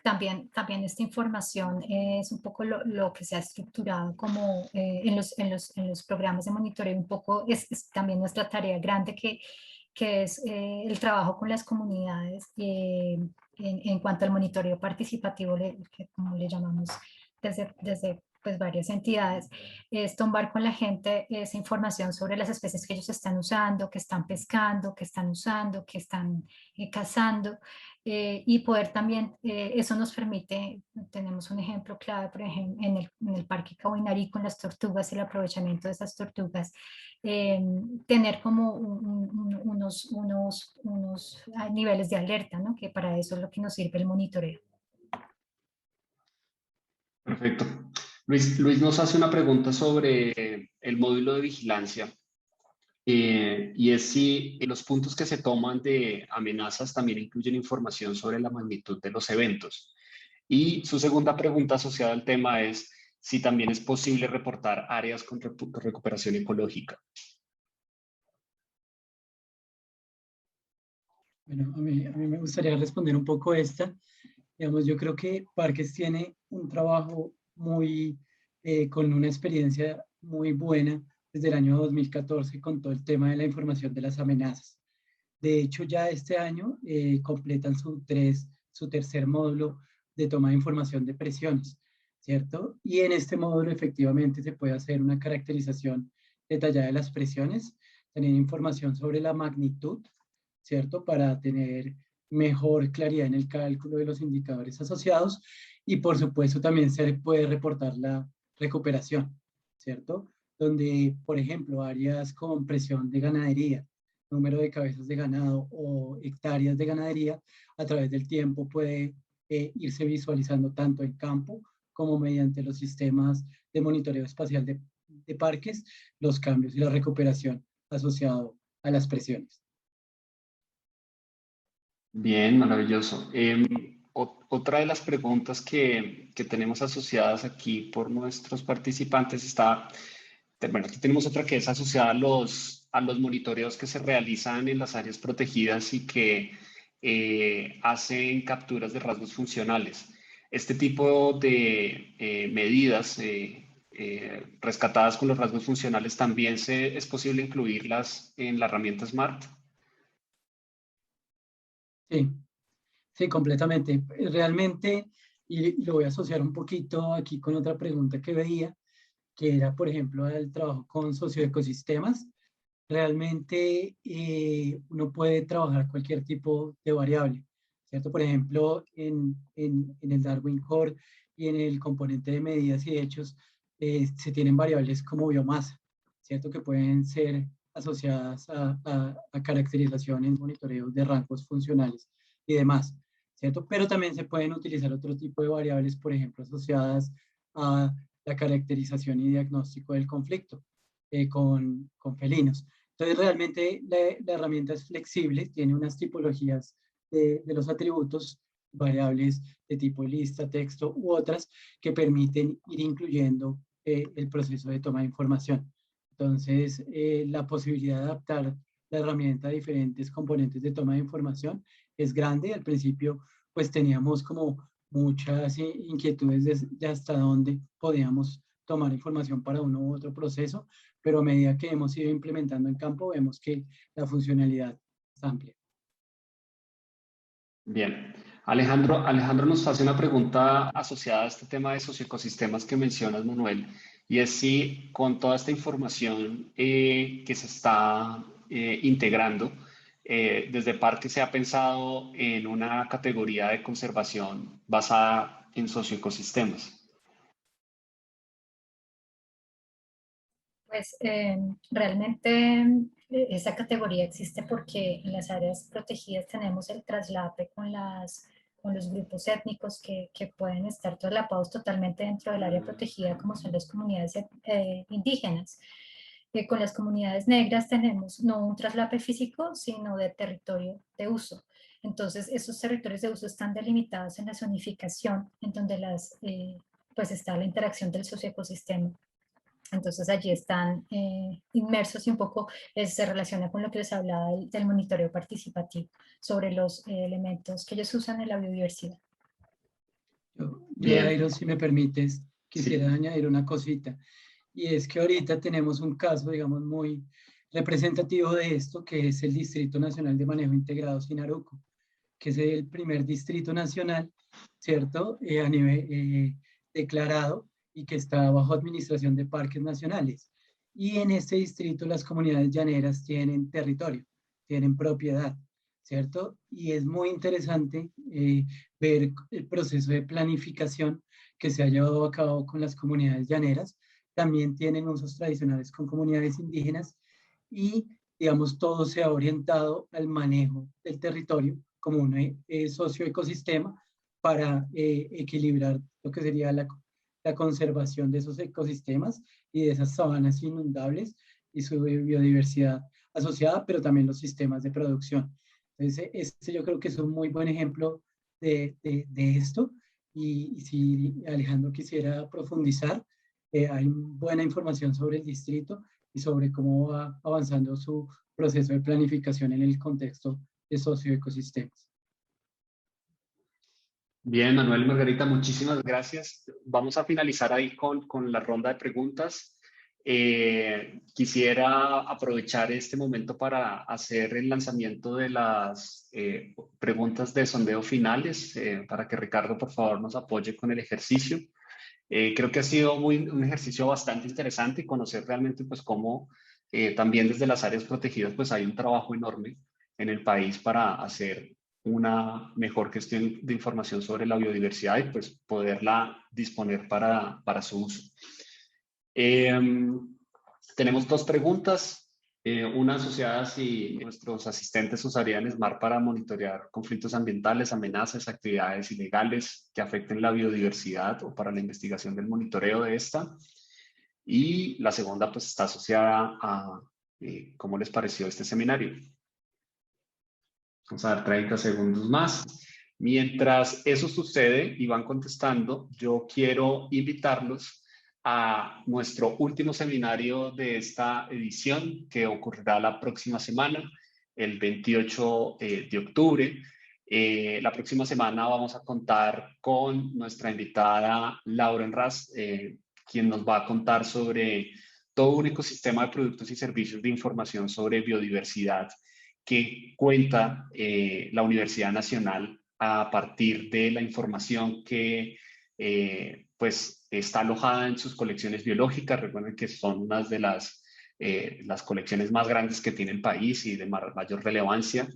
también esta información es un poco lo que se ha estructurado como en los programas de monitoreo. Un poco es también nuestra tarea grande que es el trabajo con las comunidades en cuanto al monitoreo participativo, que como le llamamos desde pues, varias entidades, es tomar con la gente esa información sobre las especies que ellos están usando, que están pescando, que están usando, que están cazando, y poder también, eso nos permite, tenemos un ejemplo clave, por ejemplo, en el Parque Cauinarí con las tortugas, el aprovechamiento de esas tortugas, tener como unos niveles de alerta, ¿no? Que para eso es lo que nos sirve el monitoreo. Perfecto. Luis nos hace una pregunta sobre el módulo de vigilancia y es si los puntos que se toman de amenazas también incluyen información sobre la magnitud de los eventos. Y su segunda pregunta asociada al tema es si también es posible reportar áreas con recuperación ecológica. Bueno, a mí me gustaría responder un poco esta. Digamos, yo creo que Parques tiene un trabajo muy, con una experiencia muy buena desde el año 2014 con todo el tema de la información de las amenazas. De hecho, ya este año completan su tercer módulo de toma de información de presiones, ¿cierto? Y en este módulo efectivamente se puede hacer una caracterización detallada de las presiones, tener información sobre la magnitud, ¿cierto? Para tener mejor claridad en el cálculo de los indicadores asociados y por supuesto también se puede reportar la recuperación, ¿cierto? Donde, por ejemplo, áreas con presión de ganadería, número de cabezas de ganado o hectáreas de ganadería, a través del tiempo puede irse visualizando tanto en campo como mediante los sistemas de monitoreo espacial de parques, los cambios y la recuperación asociado a las presiones. Bien, maravilloso. Otra de las preguntas que tenemos asociadas aquí por nuestros participantes está, bueno, aquí tenemos otra que es asociada a los monitoreos que se realizan en las áreas protegidas y que hacen capturas de rasgos funcionales. Este tipo de medidas rescatadas con los rasgos funcionales, ¿también es posible incluirlas en la herramienta SMART? Sí, sí, completamente. Realmente, y lo voy a asociar un poquito aquí con otra pregunta que veía, que era, por ejemplo, el trabajo con socioecosistemas. Realmente uno puede trabajar cualquier tipo de variable, ¿cierto? Por ejemplo, en el Darwin Core y en el componente de medidas y hechos se tienen variables como biomasa, ¿cierto? Que pueden ser asociadas a caracterización en monitoreo de rangos funcionales y demás, ¿cierto? Pero también se pueden utilizar otro tipo de variables, por ejemplo, asociadas a la caracterización y diagnóstico del conflicto con felinos. Entonces, realmente la herramienta es flexible, tiene unas tipologías de los atributos, variables de tipo lista, texto u otras que permiten ir incluyendo el proceso de toma de información. Entonces, la posibilidad de adaptar la herramienta a diferentes componentes de toma de información es grande. Al principio, pues teníamos como muchas inquietudes de hasta dónde podíamos tomar información para uno u otro proceso, pero a medida que hemos ido implementando en campo, vemos que la funcionalidad es amplia. Bien. Alejandro nos hace una pregunta asociada a este tema de socioecosistemas que mencionas, Manuel, y es si con toda esta información que se está integrando, desde Parque se ha pensado en una categoría de conservación basada en socioecosistemas. Pues realmente esa categoría existe porque en las áreas protegidas tenemos el traslape con los grupos étnicos que pueden estar traslapados totalmente dentro del área protegida, como son las comunidades indígenas. Con las comunidades negras tenemos no un traslape físico, sino de territorio de uso. Entonces, esos territorios de uso están delimitados en la zonificación, en donde pues está la interacción del socioecosistema. Entonces allí están inmersos y un poco se relaciona con lo que les hablaba del monitoreo participativo sobre los elementos que ellos usan en la biodiversidad. Yo, Dairo, si me permites, quisiera Sí. añadir una cosita. Y es que ahorita tenemos un caso, digamos, muy representativo de esto, que es el Distrito Nacional de Manejo Integrado Sinaruco, que es el primer distrito nacional, ¿cierto? A nivel declarado y que está bajo administración de parques nacionales. Y en este distrito las comunidades llaneras tienen territorio, tienen propiedad, ¿cierto? Y es muy interesante ver el proceso de planificación que se ha llevado a cabo con las comunidades llaneras. También tienen usos tradicionales con comunidades indígenas y, digamos, todo se ha orientado al manejo del territorio como un socioecosistema para equilibrar lo que sería la conservación de esos ecosistemas y de esas sabanas inundables y su biodiversidad asociada, pero también los sistemas de producción. Entonces, este yo creo que es un muy buen ejemplo de esto. Y si Alejandro quisiera profundizar, hay buena información sobre el distrito y sobre cómo va avanzando su proceso de planificación en el contexto de socioecosistemas. Bien, Manuel y Margarita, muchísimas gracias. Vamos a finalizar ahí con la ronda de preguntas. Quisiera aprovechar este momento para hacer el lanzamiento de las preguntas de sondeo finales, para que Ricardo, por favor, nos apoye con el ejercicio. Creo que ha sido un ejercicio bastante interesante y conocer realmente pues cómo también desde las áreas protegidas pues hay un trabajo enorme en el país para hacer una mejor gestión de información sobre la biodiversidad y pues poderla disponer para su uso. Tenemos dos preguntas, una asociada a si nuestros asistentes usarían SMART para monitorear conflictos ambientales, amenazas, actividades ilegales que afecten la biodiversidad o para la investigación del monitoreo de esta. Y la segunda pues está asociada a cómo les pareció este seminario. Vamos a dar 30 segundos más. Mientras eso sucede y van contestando, yo quiero invitarlos a nuestro último seminario de esta edición que ocurrirá la próxima semana, el 28 de octubre. La próxima semana vamos a contar con nuestra invitada Lauren Ras, quien nos va a contar sobre todo un ecosistema de productos y servicios de información sobre biodiversidad que cuenta la Universidad Nacional a partir de la información que pues está alojada en sus colecciones biológicas. Recuerden que son unas de las colecciones más grandes que tiene el país y de mayor relevancia.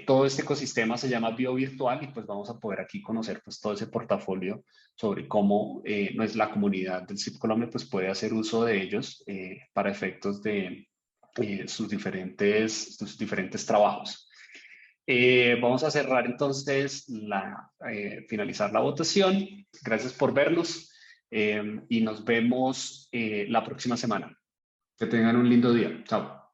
Todo este ecosistema se llama BioVirtual y pues vamos a poder aquí conocer pues todo ese portafolio sobre cómo la comunidad del CIP Colombia pues puede hacer uso de ellos para efectos de sus diferentes trabajos. Vamos a cerrar entonces, finalizar la votación. Gracias por vernos y nos vemos la próxima semana. Que tengan un lindo día. Chao.